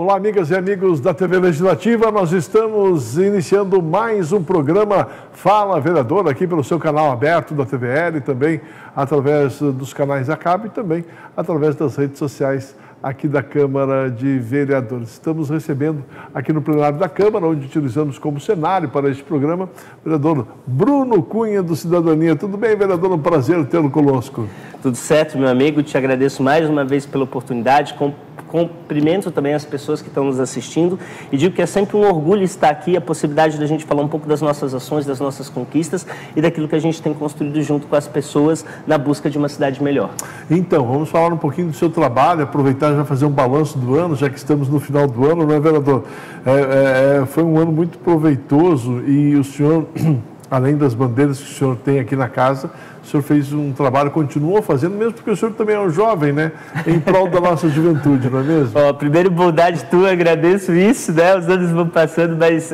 Olá, amigas e amigos da TV Legislativa, nós estamos iniciando mais um programa Fala Vereador, aqui pelo seu canal aberto da TVL, também através dos canais da Cabo e também através das redes sociais aqui da Câmara de Vereadores. Estamos recebendo aqui no plenário da Câmara, onde utilizamos como cenário para este programa, o vereador Bruno Cunha, do Cidadania. Tudo bem, vereador? Um prazer tê-lo conosco. Tudo certo, meu amigo. Te agradeço mais uma vez pela oportunidade. Cumprimento também as pessoas que estão nos assistindo e digo que é sempre um orgulho estar aqui, a possibilidade da gente falar um pouco das nossas ações, das nossas conquistas e daquilo que a gente tem construído junto com as pessoas na busca de uma cidade melhor. Então, vamos falar um pouquinho do seu trabalho, aproveitar e já fazer um balanço do ano, já que estamos no final do ano, não é, vereador? Foi um ano muito proveitoso e o senhor, além das bandeiras que o senhor tem aqui na casa, o senhor fez um trabalho, continuou fazendo, mesmo porque o senhor também é um jovem, né? Em prol da nossa juventude, não é mesmo? Primeiro, bondade tua, agradeço isso, né? Os anos vão passando, mas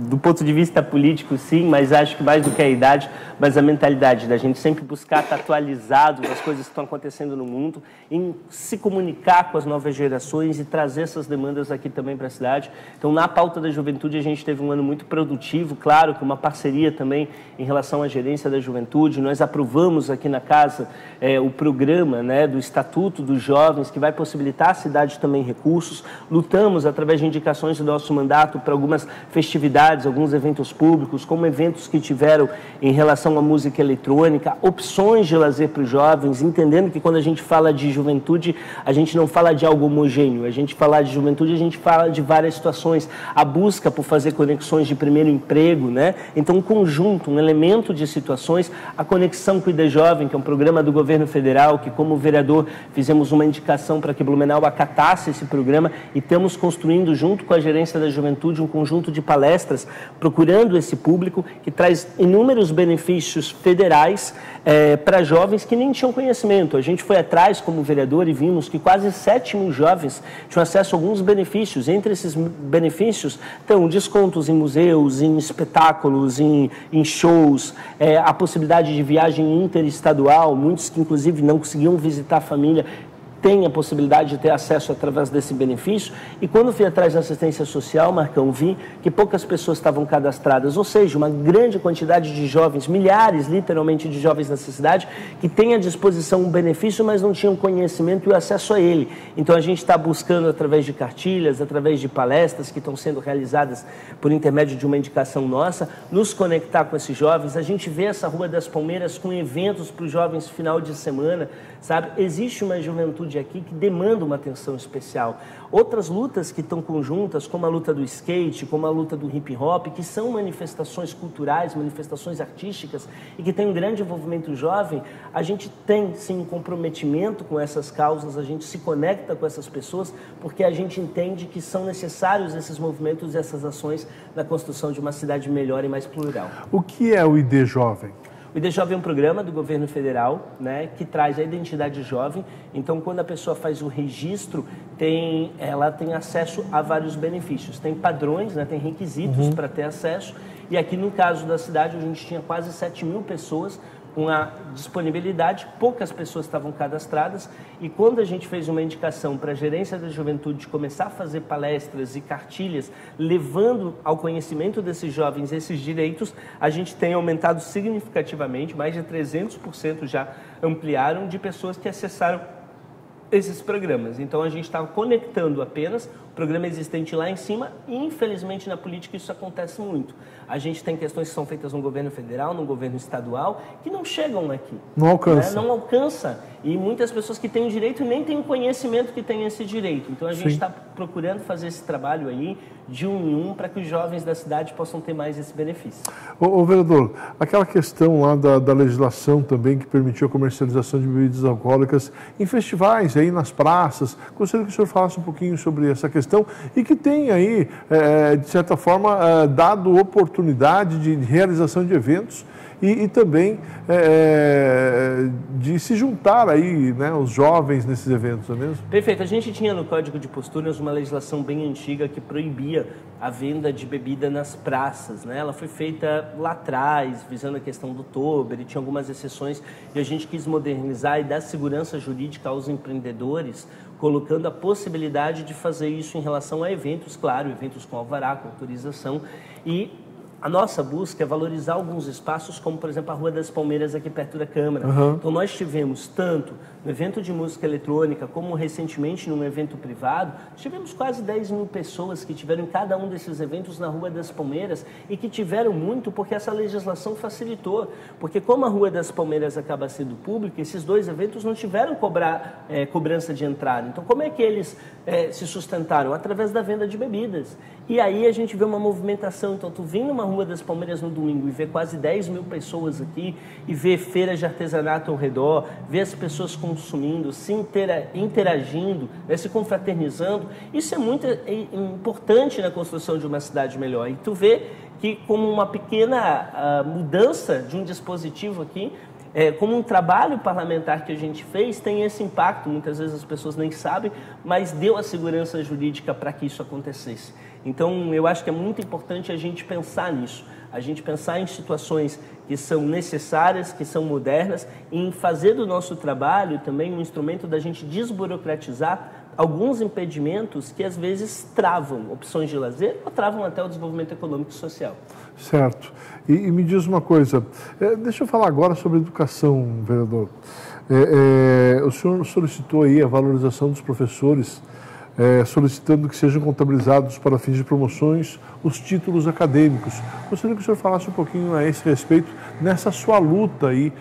do ponto de vista político, sim, mas acho que mais do que a idade, mas a mentalidade da gente sempre buscar estar atualizado das coisas que estão acontecendo no mundo, em se comunicar com as novas gerações e trazer essas demandas aqui também para a cidade. Então, na pauta da juventude, a gente teve um ano muito produtivo, claro, com uma parceria também em relação à gerência da juventude. Nós aprovamos aqui na casa o programa, né, do Estatuto dos Jovens, que vai possibilitar à cidade também recursos. Lutamos, através de indicações do nosso mandato, para algumas festividades, alguns eventos públicos, como eventos que tiveram em relação à música eletrônica, opções de lazer para os jovens, entendendo que quando a gente fala de juventude, a gente não fala de algo homogêneo. A gente fala de juventude, a gente fala de várias situações. A busca por fazer conexões de primeiro emprego, né? Então, um conjunto, um elemento de situações. A Conexão Cuida Jovem, que é um programa do governo federal, que como vereador fizemos uma indicação para que Blumenau acatasse esse programa e estamos construindo junto com a gerência da juventude um conjunto de palestras procurando esse público que traz inúmeros benefícios federais para jovens que nem tinham conhecimento. A gente foi atrás como vereador e vimos que quase 7 mil jovens tinham acesso a alguns benefícios. Entre esses benefícios estão descontos em museus, em espetáculos, em shows, a possibilidade de viagem interestadual, muitos que inclusive não conseguiam visitar a família, tem a possibilidade de ter acesso através desse benefício. E quando fui atrás da assistência social, Marcão, vi que poucas pessoas estavam cadastradas, ou seja, uma grande quantidade de jovens, milhares literalmente de jovens nessa cidade, que têm à disposição um benefício, mas não tinham conhecimento e o acesso a ele. Então a gente está buscando através de cartilhas, através de palestras que estão sendo realizadas por intermédio de uma indicação nossa, nos conectar com esses jovens. A gente vê essa Rua das Palmeiras com eventos para os jovens final de semana, sabe? Existe uma juventude aqui que demanda uma atenção especial. Outras lutas que estão conjuntas, como a luta do skate, como a luta do hip hop, que são manifestações culturais, manifestações artísticas e que tem um grande envolvimento jovem, a gente tem sim um comprometimento com essas causas, a gente se conecta com essas pessoas porque a gente entende que são necessários esses movimentos e essas ações na construção de uma cidade melhor e mais plural. O que é o ID Jovem? O ID Jovem é um programa do governo federal, né, que traz a identidade jovem. Então, quando a pessoa faz o registro, ela tem acesso a vários benefícios. Tem padrões, né, tem requisitos para ter acesso. E aqui, no caso da cidade, a gente tinha quase 7 mil pessoas com a disponibilidade, poucas pessoas estavam cadastradas, e quando a gente fez uma indicação para a gerência da juventude começar a fazer palestras e cartilhas, levando ao conhecimento desses jovens esses direitos, a gente tem aumentado significativamente, mais de 300% já ampliaram de pessoas que acessaram esses programas. Então a gente estava conectando apenas o programa existente lá em cima e infelizmente na política isso acontece muito. A gente tem questões que são feitas no governo federal, no governo estadual, que não chegam aqui. Não alcança. Né? Não alcança. E muitas pessoas que têm o direito nem têm o conhecimento que têm esse direito. Então a gente está procurando fazer esse trabalho aí de um em um para que os jovens da cidade possam ter mais esse benefício. Ô vereador, aquela questão lá da legislação também que permitiu a comercialização de bebidas alcoólicas em festivais, aí nas praças, gostaria que o senhor falasse um pouquinho sobre essa questão e que tem aí, de certa forma, dado oportunidade de realização de eventos e também de se juntar aí, né, os jovens nesses eventos, não é mesmo? Perfeito. A gente tinha no Código de Posturas uma legislação bem antiga que proibia a venda de bebida nas praças, né? Ela foi feita lá atrás, visando a questão do tober, e tinha algumas exceções, e a gente quis modernizar e dar segurança jurídica aos empreendedores colocando a possibilidade de fazer isso em relação a eventos, claro, eventos com alvará, com autorização, e a nossa busca é valorizar alguns espaços, como, por exemplo, a Rua das Palmeiras, aqui perto da Câmara. Então, nós tivemos tanto no evento de música eletrônica, como recentemente num evento privado, tivemos quase 10 mil pessoas que tiveram em cada um desses eventos na Rua das Palmeiras e que tiveram muito porque essa legislação facilitou. Porque como a Rua das Palmeiras acaba sendo pública, esses dois eventos não tiveram cobrança de entrada. Então, como é que eles se sustentaram? Através da venda de bebidas. E aí a gente vê uma movimentação. Então, tu vem numa Rua das Palmeiras no domingo e vê quase 10 mil pessoas aqui, e vê feiras de artesanato ao redor, vê as pessoas consumindo, se interagindo, se confraternizando. Isso é muito importante na construção de uma cidade melhor. E tu vê que, como uma pequena mudança de um dispositivo aqui, como um trabalho parlamentar que a gente fez, tem esse impacto. Muitas vezes as pessoas nem sabem, mas deu a segurança jurídica para que isso acontecesse. Então, eu acho que é muito importante a gente pensar nisso, a gente pensar em situações que são necessárias, que são modernas, e em fazer do nosso trabalho também um instrumento da gente desburocratizar alguns impedimentos que às vezes travam opções de lazer ou travam até o desenvolvimento econômico e social. Certo. E me diz uma coisa, deixa eu falar agora sobre educação, vereador. O senhor solicitou aí a valorização dos professores, solicitando que sejam contabilizados para fins de promoções os títulos acadêmicos. Gostaria que o senhor falasse um pouquinho a esse respeito, nessa sua luta aí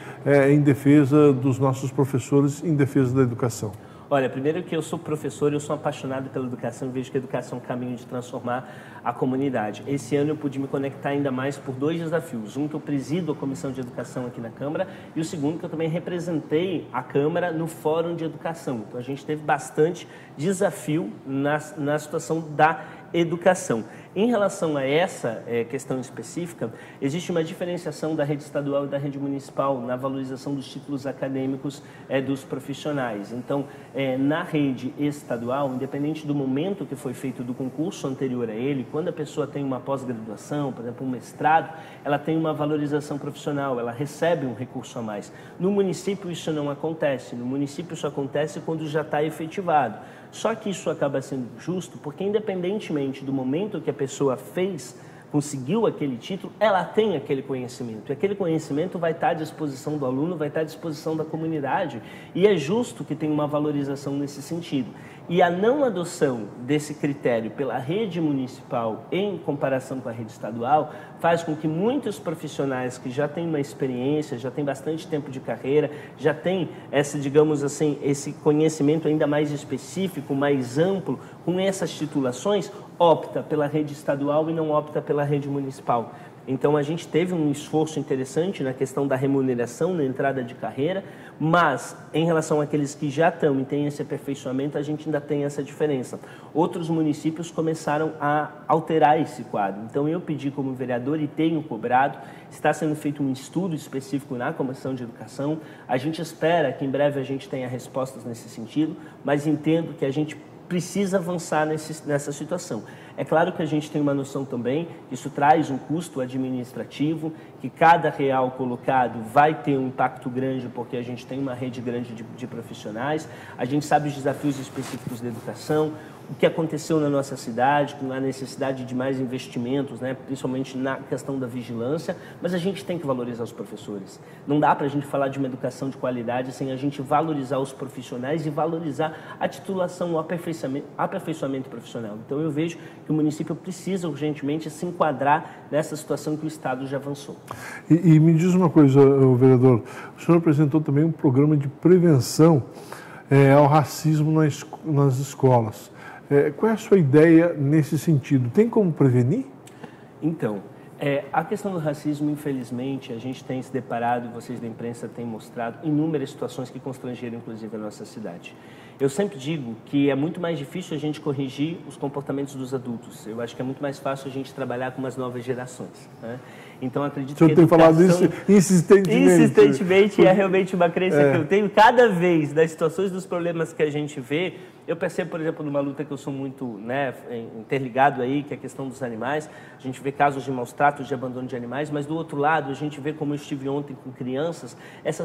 em defesa dos nossos professores, em defesa da educação. Olha, primeiro que eu sou professor, eu sou apaixonado pela educação, vejo que a educação é um caminho de transformar a comunidade. Esse ano eu pude me conectar ainda mais por 2 desafios. Um, que eu presido a Comissão de Educação aqui na Câmara, e o segundo, que eu também representei a Câmara no Fórum de Educação. Então, a gente teve bastante desafio na situação da educação. Em relação a essa questão específica, existe uma diferenciação da rede estadual e da rede municipal na valorização dos títulos acadêmicos dos profissionais. Então, na rede estadual, independente do momento que foi feito do concurso anterior a ele, quando a pessoa tem uma pós-graduação, por exemplo, um mestrado, ela tem uma valorização profissional, ela recebe um recurso a mais. No município, isso não acontece. No município, isso acontece quando já está efetivado. Só que isso acaba sendo justo porque, independentemente do momento que a pessoa conseguiu aquele título, ela tem aquele conhecimento. E aquele conhecimento vai estar à disposição do aluno, vai estar à disposição da comunidade. E é justo que tenha uma valorização nesse sentido. E a não adoção desse critério pela rede municipal em comparação com a rede estadual faz com que muitos profissionais que já têm uma experiência, já têm bastante tempo de carreira, já têm esse conhecimento ainda mais específico, mais amplo, com essas titulações, opta pela rede estadual e não opta pela rede municipal. Então, a gente teve um esforço interessante na questão da remuneração na entrada de carreira, mas em relação àqueles que já estão e têm esse aperfeiçoamento, a gente ainda tem essa diferença. Outros municípios começaram a alterar esse quadro. Então, eu pedi como vereador e tenho cobrado, está sendo feito um estudo específico na Comissão de Educação. A gente espera que em breve a gente tenha respostas nesse sentido, mas entendo que a gente precisa avançar nessa situação. É claro que a gente tem uma noção também que isso traz um custo administrativo, que cada real colocado vai ter um impacto grande porque a gente tem uma rede grande de profissionais, a gente sabe os desafios específicos da educação, o que aconteceu na nossa cidade, com a necessidade de mais investimentos, principalmente na questão da vigilância, mas a gente tem que valorizar os professores. Não dá para a gente falar de uma educação de qualidade sem a gente valorizar os profissionais e valorizar a titulação, o aperfeiçoamento profissional. Então eu vejo que o município precisa urgentemente se enquadrar nessa situação que o Estado já avançou. E me diz uma coisa, vereador, o senhor apresentou também um programa de prevenção ao racismo nas escolas. Qual é a sua ideia nesse sentido? Tem como prevenir? Então, a questão do racismo, infelizmente, a gente tem se deparado, vocês da imprensa têm mostrado inúmeras situações que constrangeram, inclusive, a nossa cidade. Eu sempre digo que é muito mais difícil a gente corrigir os comportamentos dos adultos. Eu acho que é muito mais fácil a gente trabalhar com as novas gerações, Então, acredito que a educação... tem falado isso insistentemente. Insistentemente, é realmente uma crença que eu tenho. Cada vez, das situações, dos problemas que a gente vê, Eu percebo, por exemplo, numa luta que eu sou muito, né, interligado aí, que é a questão dos animais, a gente vê casos de maus tratos, de abandono de animais, mas do outro lado, a gente vê, como eu estive ontem com crianças, essa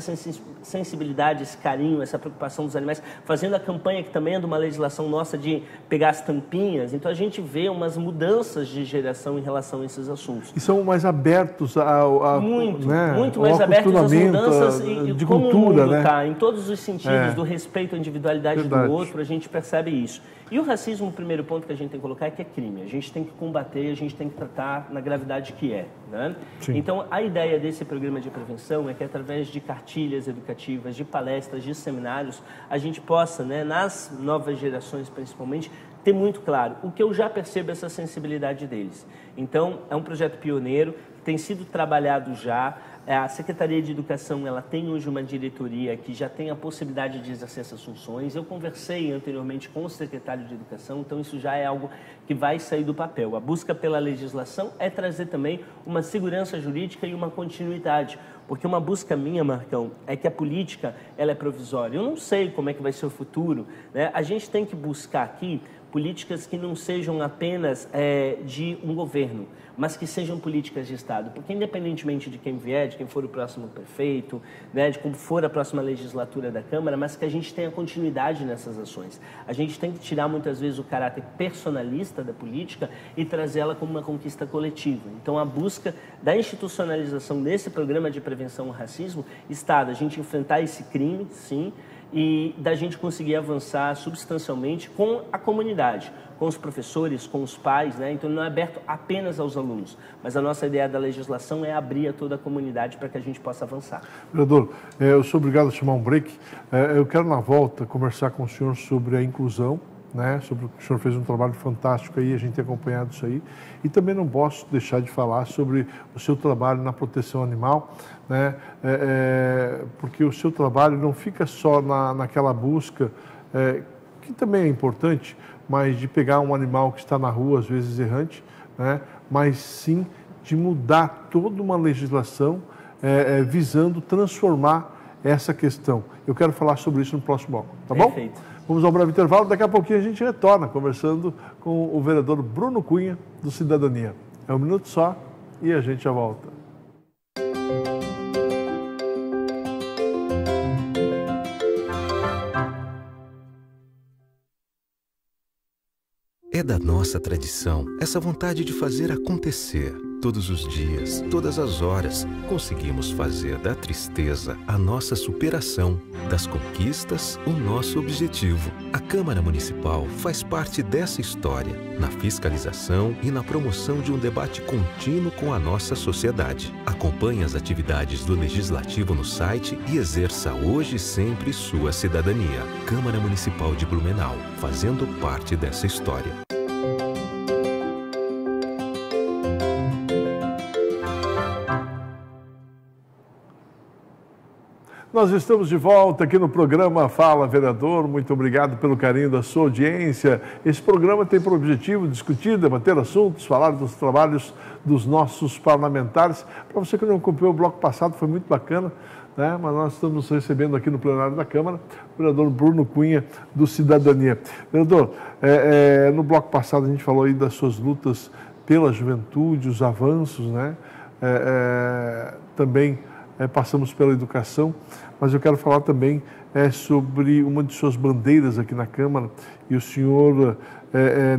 sensibilidade, esse carinho, essa preocupação dos animais, fazendo a campanha que também é de uma legislação nossa de pegar as tampinhas. Então a gente vê umas mudanças de geração em relação a esses assuntos. E são mais abertos ao muito ao mais abertos às mudanças e de como cultura, o mundo né? tá, em todos os sentidos, do respeito à individualidade do outro, a gente percebe isso. E o racismo, o primeiro ponto que a gente tem que colocar é que é crime. A gente tem que combater, a gente tem que tratar na gravidade que é, né? Então, a ideia desse programa de prevenção é que, através de cartilhas educativas, de palestras, de seminários, a gente possa, né, nas novas gerações principalmente, ter muito claro o que eu já percebo, essa sensibilidade deles. Então, é um projeto pioneiro, que tem sido trabalhado já. A Secretaria de Educação, ela tem hoje uma diretoria que já tem a possibilidade de exercer essas funções. Eu conversei anteriormente com o secretário de Educação, então isso já é algo que vai sair do papel. A busca pela legislação é trazer também uma segurança jurídica e uma continuidade. Porque uma busca minha, Marcão, é que a política, ela é provisória. Eu não sei como é que vai ser o futuro, né? A gente tem que buscar aqui políticas que não sejam apenas de um governo, mas que sejam políticas de Estado. Porque, independentemente de quem vier, de quem for o próximo prefeito, né, de como for a próxima legislatura da Câmara, mas que a gente tenha continuidade nessas ações. A gente tem que tirar, muitas vezes, o caráter personalista da política e trazê-la como uma conquista coletiva. Então, a busca da institucionalização desse programa de prevenção ao racismo está da gente enfrentar esse crime, sim, e da gente conseguir avançar substancialmente com a comunidade, com os professores, com os pais, né? Então não é aberto apenas aos alunos, mas a nossa ideia da legislação é abrir a toda a comunidade para que a gente possa avançar. Vereador, eu sou obrigado a chamar um break. Eu quero, na volta, conversar com o senhor sobre a inclusão, né? Sobre o senhor fez um trabalho fantástico aí, a gente tem acompanhado isso aí. E também não posso deixar de falar sobre o seu trabalho na proteção animal, né? Porque o seu trabalho não fica só naquela busca, que também é importante, mas de pegar um animal que está na rua, às vezes errante, né? Mas sim de mudar toda uma legislação visando transformar essa questão. Eu quero falar sobre isso no próximo bloco, tá bom? Perfeito. Vamos ao breve intervalo, daqui a pouquinho a gente retorna conversando com o vereador Bruno Cunha, do Cidadania. É um minuto só e a gente já volta. É da nossa tradição essa vontade de fazer acontecer. Todos os dias, todas as horas, conseguimos fazer da tristeza a nossa superação, das conquistas o nosso objetivo. A Câmara Municipal faz parte dessa história, na fiscalização e na promoção de um debate contínuo com a nossa sociedade. Acompanhe as atividades do Legislativo no site e exerça hoje e sempre sua cidadania. Câmara Municipal de Blumenau, fazendo parte dessa história. Nós estamos de volta aqui no programa Fala Vereador. Muito obrigado pelo carinho da sua audiência. Esse programa tem por objetivo discutir, debater assuntos, falar dos trabalhos dos nossos parlamentares. Para você que não acompanhou o bloco passado, foi muito bacana, né? Mas nós estamos recebendo aqui no plenário da Câmara o vereador Bruno Cunha, do Cidadania. Vereador, no bloco passado a gente falou aí das suas lutas pela juventude, os avanços, né? Também passamos pela educação, mas eu quero falar também sobre uma de suas bandeiras aqui na Câmara, e o senhor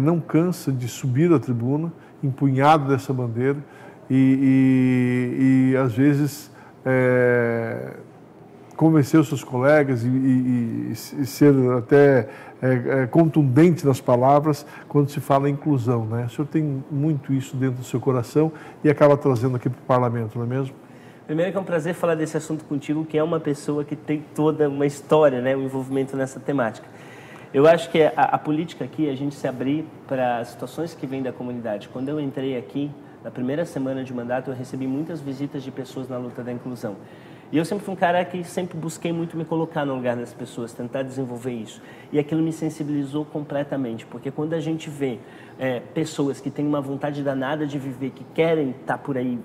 não cansa de subir à tribuna, empunhado dessa bandeira, e às vezes convencer os seus colegas e ser até contundente nas palavras quando se fala em inclusão, né? O senhor tem muito isso dentro do seu coração e acaba trazendo aqui para o parlamento, não é mesmo? Primeiro que é um prazer falar desse assunto contigo, que é uma pessoa que tem toda uma história, né, um envolvimento nessa temática. Eu acho que a política aqui é a gente se abrir para as situações que vêm da comunidade. Quando eu entrei aqui, na primeira semana de mandato, eu recebi muitas visitas de pessoas na luta da inclusão. E eu sempre fui um cara que sempre busquei muito me colocar no lugar das pessoas, tentar desenvolver isso. E aquilo me sensibilizou completamente, porque quando a gente vê pessoas que têm uma vontade danada de viver, que querem estar por aí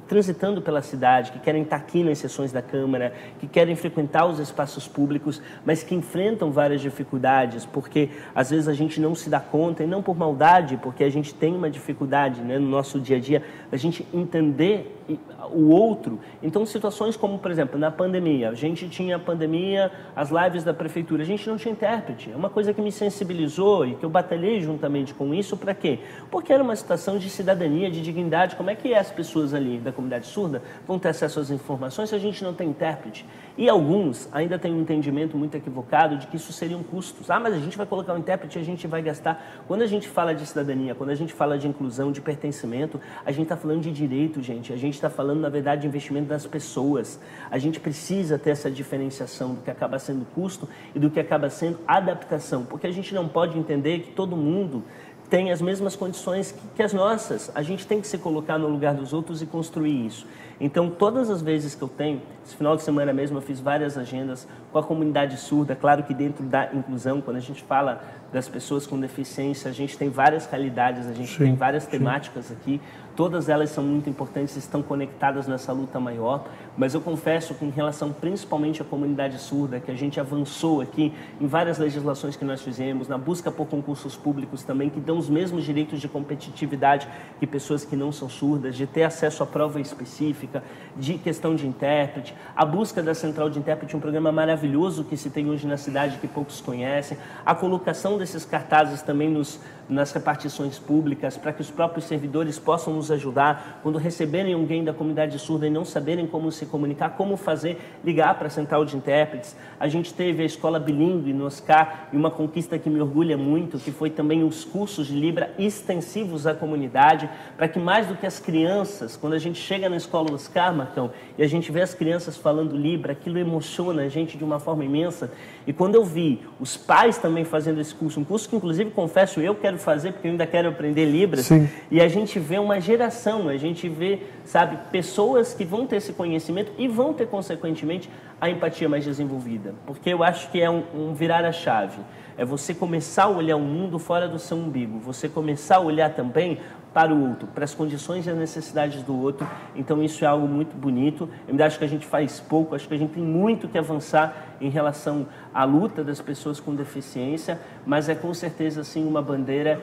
transitando pela cidade, que querem estar aqui nas sessões da Câmara, que querem frequentar os espaços públicos, mas que enfrentam várias dificuldades, porque às vezes a gente não se dá conta, e não por maldade, porque a gente tem uma dificuldade, né, no nosso dia a dia, a gente entender o outro. Então, situações como, por exemplo, na pandemia, a gente tinha a pandemia, as lives da prefeitura, a gente não tinha intérprete. É uma coisa que me sensibilizou e que eu batalhei juntamente com isso, para quê? Porque era uma situação de cidadania, de dignidade. Como é que as pessoas ali da comunidade surda vão ter acesso às informações se a gente não tem intérprete? E alguns ainda têm um entendimento muito equivocado de que isso seriam custos. Ah, mas a gente vai colocar um intérprete e a gente vai gastar. Quando a gente fala de cidadania, quando a gente fala de inclusão, de pertencimento, a gente está falando de direito, gente. A gente está falando, na verdade, de investimento das pessoas. A gente precisa ter essa diferenciação do que acaba sendo custo e do que acaba sendo adaptação, porque a gente não pode entender que todo mundo tem as mesmas condições que as nossas. A gente tem que se colocar no lugar dos outros e construir isso. Então, todas as vezes que eu tenho, esse final de semana mesmo eu fiz várias agendas com a comunidade surda, claro que dentro da inclusão, quando a gente fala das pessoas com deficiência, a gente tem várias realidades, a gente tem várias temáticas aqui, todas elas são muito importantes, estão conectadas nessa luta maior, mas eu confesso que em relação principalmente à comunidade surda, que a gente avançou aqui em várias legislações que nós fizemos, na busca por concursos públicos também, que dão os mesmos direitos de competitividade que pessoas que não são surdas, de ter acesso à prova específica, de questão de intérprete, a busca da Central de Intérprete, um programa maravilhoso que se tem hoje na cidade que poucos conhecem, a colocação desses cartazes também nas repartições públicas, para que os próprios servidores possam nos ajudar quando receberem alguém da comunidade surda e não saberem como se comunicar, como fazer, ligar para a Central de Intérpretes. A gente teve a escola bilíngue no Oscar e uma conquista que me orgulha muito, que foi também os cursos de Libra extensivos à comunidade, para que mais do que as crianças, quando a gente chega na escola Oscar, Marcão, e a gente vê as crianças falando Libra, aquilo emociona a gente de uma forma imensa. E quando eu vi os pais também fazendo esse curso, um curso que inclusive, confesso, eu quero fazer, porque eu ainda quero aprender Libras. Sim. E a gente vê uma geração, a gente vê, sabe, pessoas que vão ter esse conhecimento e vão ter, consequentemente, a empatia mais desenvolvida. Porque eu acho que é um virar a chave. É você começar a olhar o mundo fora do seu umbigo, você começar a olhar também para o outro, para as condições e as necessidades do outro. Então isso é algo muito bonito. Eu acho que a gente faz pouco, acho que a gente tem muito que avançar em relação à luta das pessoas com deficiência, mas é com certeza assim uma bandeira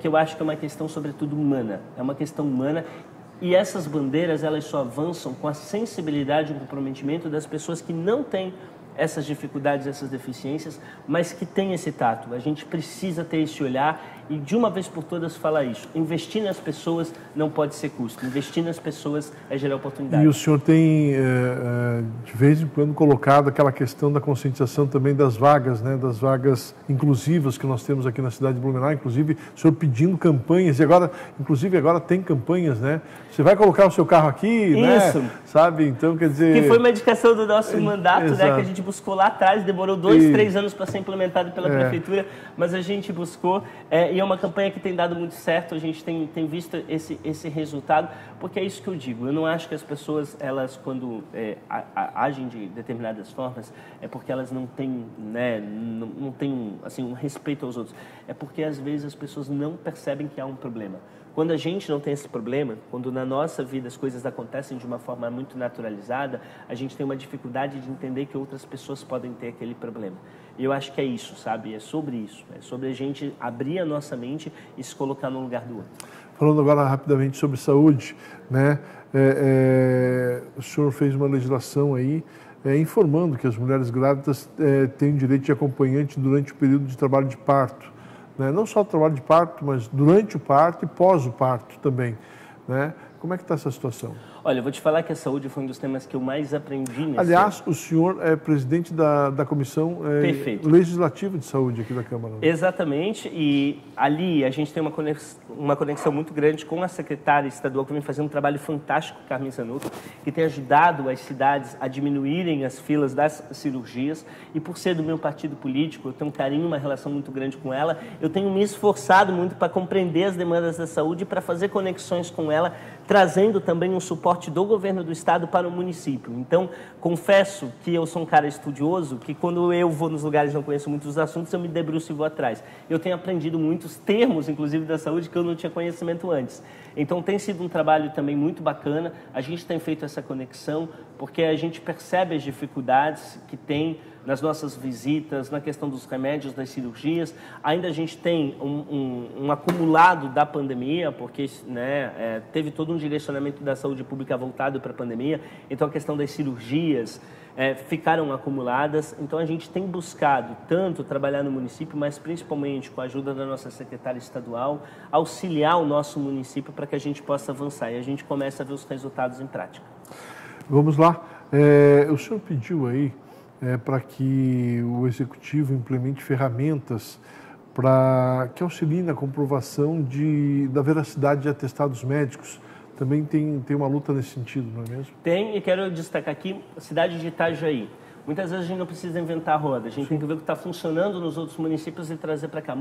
que eu acho que é uma questão sobretudo humana, é uma questão humana. E essas bandeiras, elas só avançam com a sensibilidade e o comprometimento das pessoas que não têm essas dificuldades, essas deficiências, mas que têm esse tato. A gente precisa ter esse olhar e, de uma vez por todas, falar isso. Investir nas pessoas não pode ser custo. Investir nas pessoas é gerar oportunidade. E o senhor tem, de vez em quando, colocado aquela questão da conscientização também das vagas, né? Das vagas inclusivas que nós temos aqui na cidade de Blumenau. Inclusive, o senhor pedindo campanhas. E agora, inclusive, agora tem campanhas, né? Você vai colocar o seu carro aqui, isso, né? Sabe? Então, quer dizer... Que foi uma indicação do nosso mandato, né? Que a gente buscou lá atrás, demorou 2, 3 anos para ser implementado pela prefeitura, mas a gente buscou, e é uma campanha que tem dado muito certo, a gente tem visto esse resultado, porque é isso que eu digo, eu não acho que as pessoas, elas quando agem de determinadas formas, é porque elas não têm, né, não têm assim, um respeito aos outros, é porque às vezes as pessoas não percebem que há um problema. Quando a gente não tem esse problema, quando na nossa vida as coisas acontecem de uma forma muito naturalizada, a gente tem uma dificuldade de entender que outras pessoas podem ter aquele problema. E eu acho que é isso, sabe? É sobre isso. É sobre a gente abrir a nossa mente e se colocar no lugar do outro. Falando agora rapidamente sobre saúde, né? O senhor fez uma legislação aí informando que as mulheres grávidas têm direito de acompanhante durante o período de trabalho de parto. Né? Não só o trabalho de parto, mas durante o parto e pós o parto também. Né? Como é que está essa situação? Olha, eu vou te falar que a saúde foi um dos temas que eu mais aprendi nesse Aliás, o senhor é presidente da Comissão Legislativa de Saúde aqui da Câmara. Exatamente, e ali a gente tem uma conexão muito grande com a secretária estadual, que vem fazendo um trabalho fantástico, Carmen Zanotto, que tem ajudado as cidades a diminuírem as filas das cirurgias, e por ser do meu partido político, eu tenho um carinho, uma relação muito grande com ela, eu tenho me esforçado muito para compreender as demandas da saúde e para fazer conexões com ela, trazendo também um suporte suporte do governo do estado para o município. Então, confesso que eu sou um cara estudioso, que quando eu vou nos lugares e não conheço muitos assuntos, eu me debruço e vou atrás. Eu tenho aprendido muitos termos, inclusive da saúde, que eu não tinha conhecimento antes. Então, tem sido um trabalho também muito bacana. A gente tem feito essa conexão, porque a gente percebe as dificuldades que tem nas nossas visitas, na questão dos remédios, das cirurgias. Ainda a gente tem um acumulado da pandemia, porque né, teve todo um direcionamento da saúde pública voltado para a pandemia. Então, a questão das cirurgias ficaram acumuladas. Então, a gente tem buscado tanto trabalhar no município, mas principalmente com a ajuda da nossa secretária estadual, auxiliar o nosso município para que a gente possa avançar. E a gente começa a ver os resultados em prática. Vamos lá. O senhor pediu aí para que o Executivo implemente ferramentas que auxiliem na comprovação da veracidade de atestados médicos. Também tem uma luta nesse sentido, não é mesmo? Tem, e quero destacar aqui a cidade de Itajaí. Muitas vezes a gente não precisa inventar a roda, a gente tem que ver o que está funcionando nos outros municípios e trazer para cá.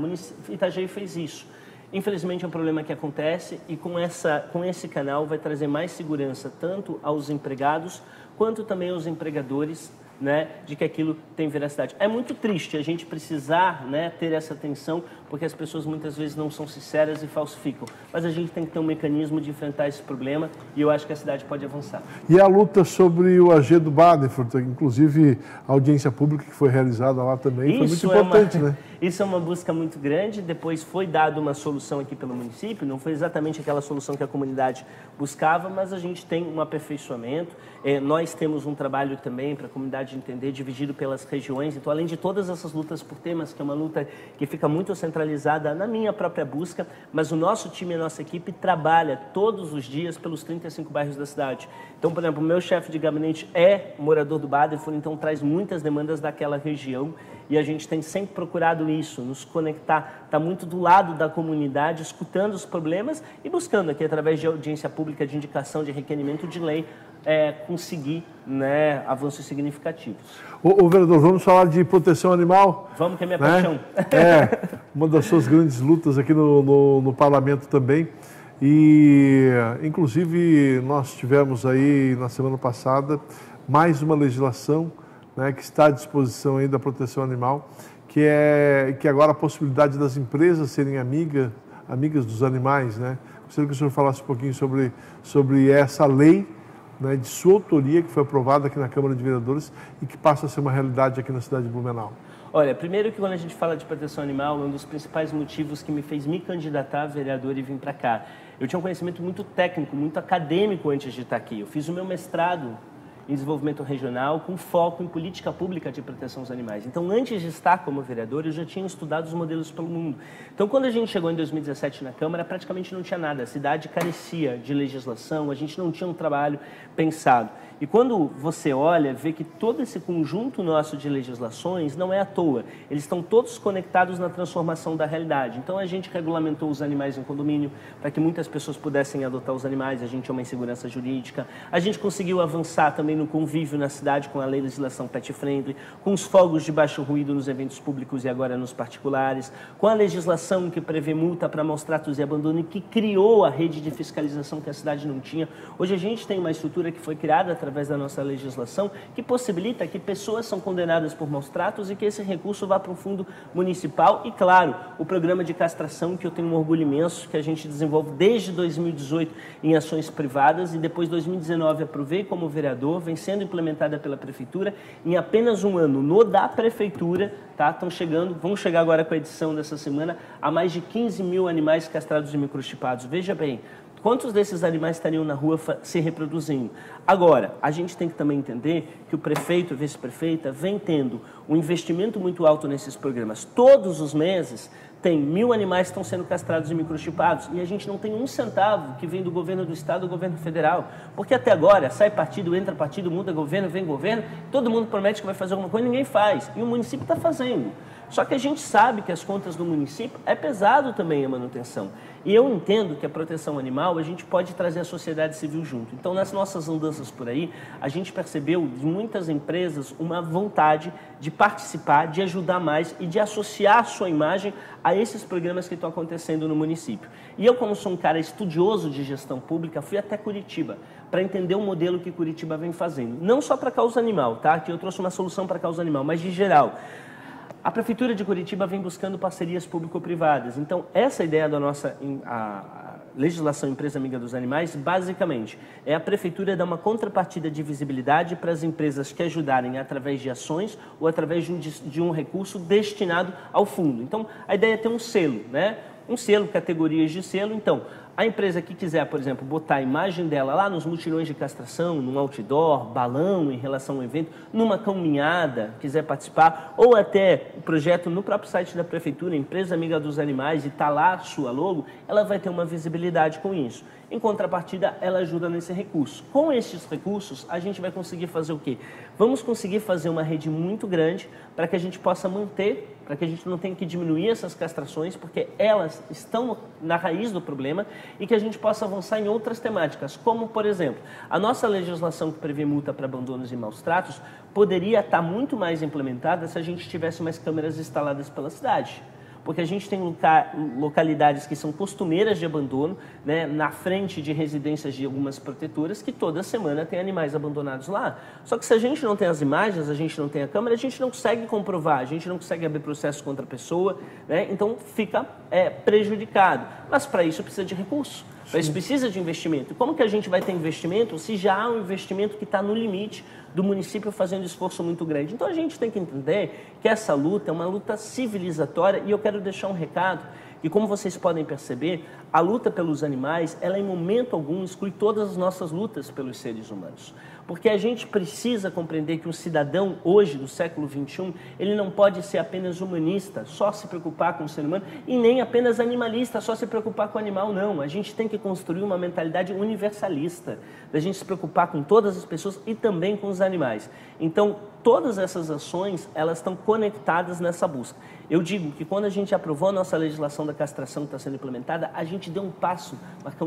Itajaí fez isso. Infelizmente é um problema que acontece e com esse canal vai trazer mais segurança tanto aos empregados quanto também aos empregadores, né, de que aquilo tem veracidade. É muito triste a gente precisar, né, ter essa atenção, porque as pessoas muitas vezes não são sinceras e falsificam. Mas a gente tem que ter um mecanismo de enfrentar esse problema e eu acho que a cidade pode avançar. E a luta sobre o AG do Badenford, inclusive a audiência pública que foi realizada lá também, foi muito importante, né? Isso é uma busca muito grande, depois foi dada uma solução aqui pelo município, não foi exatamente aquela solução que a comunidade buscava, mas a gente tem um aperfeiçoamento. Nós temos um trabalho também para a comunidade entender, dividido pelas regiões. Então, além de todas essas lutas por temas, que é uma luta que fica muito centralizada na minha própria busca, mas o nosso time, a nossa equipe, trabalha todos os dias pelos 35 bairros da cidade. Então, por exemplo, o meu chefe de gabinete é morador do Badenford, então traz muitas demandas daquela região e a gente tem sempre procurado isso, nos conectar, está muito do lado da comunidade, escutando os problemas e buscando aqui, através de audiência pública, de indicação, de requerimento de lei, conseguir, né, avanços significativos. Ô vereador, vamos falar de proteção animal? Vamos, que é minha paixão. Uma das suas grandes lutas aqui no parlamento também. E, inclusive, nós tivemos aí, na semana passada, mais uma legislação, né, que está à disposição aí da proteção animal, que agora a possibilidade das empresas serem amigas dos animais, né? Gostaria que o senhor falasse um pouquinho sobre essa lei, né, de sua autoria, que foi aprovada aqui na Câmara de Vereadores e que passa a ser uma realidade aqui na cidade de Blumenau. Olha, primeiro que quando a gente fala de proteção animal, um dos principais motivos que me fez me candidatar a vereador e vir para cá. Eu tinha um conhecimento muito técnico, muito acadêmico antes de estar aqui. Eu fiz o meu mestrado em desenvolvimento regional com foco em política pública de proteção aos animais. Então, antes de estar como vereador, eu já tinha estudado os modelos pelo mundo. Então, quando a gente chegou em 2017 na Câmara, praticamente não tinha nada. A cidade carecia de legislação, a gente não tinha um trabalho pensado. E quando você olha, vê que todo esse conjunto nosso de legislações não é à toa. Eles estão todos conectados na transformação da realidade. Então, a gente regulamentou os animais em condomínio para que muitas pessoas pudessem adotar os animais. A gente tinha uma insegurança jurídica. A gente conseguiu avançar também no convívio na cidade com a legislação pet friendly, com os fogos de baixo ruído nos eventos públicos e agora nos particulares, com a legislação que prevê multa para maus tratos e abandono e que criou a rede de fiscalização que a cidade não tinha. Hoje a gente tem uma estrutura que foi criada através da nossa legislação que possibilita que pessoas são condenadas por maus tratos e que esse recurso vá para um fundo municipal e, claro, o programa de castração, que eu tenho um orgulho imenso, que a gente desenvolve desde 2018 em ações privadas e depois 2019 aprovei como vereador, vem sendo implementada pela Prefeitura em apenas um ano no da Prefeitura, tá? Vão chegar agora com a edição dessa semana a mais de 15 mil animais castrados e microchipados. Veja bem, quantos desses animais estariam na rua se reproduzindo? Agora, a gente tem que também entender que o prefeito e a vice-prefeita vem tendo um investimento muito alto nesses programas. Todos os meses tem 1.000 animais que estão sendo castrados e microchipados e a gente não tem um centavo que vem do governo do estado ou do governo federal. Porque até agora sai partido, entra partido, muda governo, vem governo, todo mundo promete que vai fazer alguma coisa e ninguém faz. E o município está fazendo. Só que a gente sabe que as contas do município é pesado também a manutenção. E eu entendo que a proteção animal a gente pode trazer a sociedade civil junto. Então, nas nossas andanças por aí, a gente percebeu de muitas empresas uma vontade de participar, de ajudar mais e de associar a sua imagem a esses programas que estão acontecendo no município. E eu, como sou um cara estudioso de gestão pública, fui até Curitiba para entender o modelo que Curitiba vem fazendo. Não só para a causa animal, tá? Aqui eu trouxe uma solução para a causa animal, mas de geral. A Prefeitura de Curitiba vem buscando parcerias público-privadas. Então, essa ideia da nossa a legislação Empresa Amiga dos Animais, basicamente, é a Prefeitura dar uma contrapartida de visibilidade para as empresas que ajudarem através de ações ou através de um recurso destinado ao fundo. Então, a ideia é ter um selo, né? Um selo, categorias de selo. Então, a empresa que quiser, por exemplo, botar a imagem dela lá nos mutirões de castração, num outdoor, balão em relação ao evento, numa caminhada, quiser participar, ou até o projeto no próprio site da Prefeitura, Empresa Amiga dos Animais, e está lá a sua logo, ela vai ter uma visibilidade com isso. Em contrapartida, ela ajuda nesse recurso. Com esses recursos, a gente vai conseguir fazer o quê? Vamos conseguir fazer uma rede muito grande para que a gente possa manter, para que a gente não tenha que diminuir essas castrações, porque elas estão na raiz do problema, e que a gente possa avançar em outras temáticas, como, por exemplo, a nossa legislação que prevê multa para abandonos e maus tratos poderia estar muito mais implementada se a gente tivesse mais câmeras instaladas pela cidade. Porque a gente tem localidades que são costumeiras de abandono, né, na frente de residências de algumas protetoras, que toda semana tem animais abandonados lá. Só que se a gente não tem as imagens, a gente não tem a câmera, a gente não consegue comprovar, a gente não consegue abrir processo contra a pessoa, né, então fica prejudicado. Mas para isso precisa de recurso, para isso precisa de investimento. Como que a gente vai ter investimento se já há um investimento que está no limite do município fazendo esforço muito grande? Então a gente tem que entender que essa luta é uma luta civilizatória, e eu quero deixar um recado que, como vocês podem perceber, a luta pelos animais, ela em momento algum exclui todas as nossas lutas pelos seres humanos. Porque a gente precisa compreender que um cidadão hoje, do século XXI, ele não pode ser apenas humanista, só se preocupar com o ser humano, e nem apenas animalista, só se preocupar com o animal, não. A gente tem que construir uma mentalidade universalista, da gente se preocupar com todas as pessoas e também com os animais. Então, todas essas ações, elas estão conectadas nessa busca. Eu digo que quando a gente aprovou a nossa legislação da castração que está sendo implementada, a gente deu um passo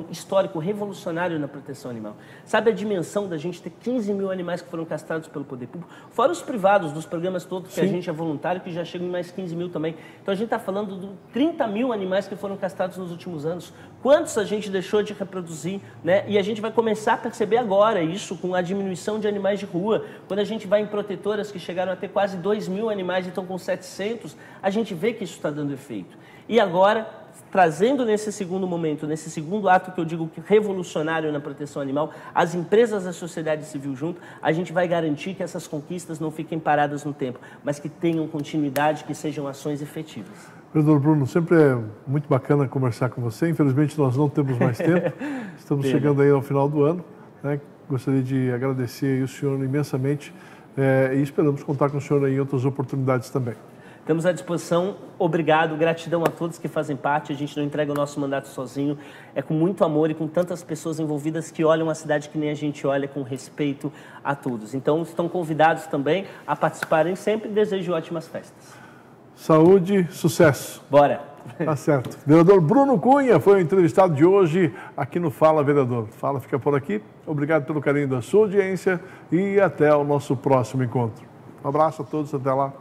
histórico, revolucionário na proteção animal. Sabe a dimensão da gente ter 15 mil animais que foram castrados pelo poder público? Fora os privados, dos programas todos que a gente é voluntário, que já chegam em mais 15 mil também. Então a gente está falando de 30 mil animais que foram castrados nos últimos anos. Quantos a gente deixou de reproduzir, né? E a gente vai começar a perceber agora isso com a diminuição de animais de rua. Quando a gente vai em protetoras que chegaram a ter quase 2 mil animais e estão com 700, a gente vê que isso está dando efeito. E agora, trazendo nesse segundo momento, nesse segundo ato que eu digo que revolucionário na proteção animal, as empresas da sociedade civil junto, a gente vai garantir que essas conquistas não fiquem paradas no tempo, mas que tenham continuidade, que sejam ações efetivas. Vereador Bruno, sempre é muito bacana conversar com você. Infelizmente, nós não temos mais tempo. Estamos chegando aí ao final do ano, né? Gostaria de agradecer aí o senhor imensamente e esperamos contar com o senhor aí em outras oportunidades também. Estamos à disposição. Obrigado, gratidão a todos que fazem parte. A gente não entrega o nosso mandato sozinho. É com muito amor e com tantas pessoas envolvidas que olham a cidade que nem a gente olha, com respeito a todos. Então, estão convidados também a participarem sempre. Desejo ótimas festas. Saúde, sucesso. Bora. Tá certo. Vereador Bruno Cunha foi o entrevistado de hoje aqui no Fala Vereador. Fala fica por aqui. Obrigado pelo carinho da sua audiência e até o nosso próximo encontro. Um abraço a todos, até lá.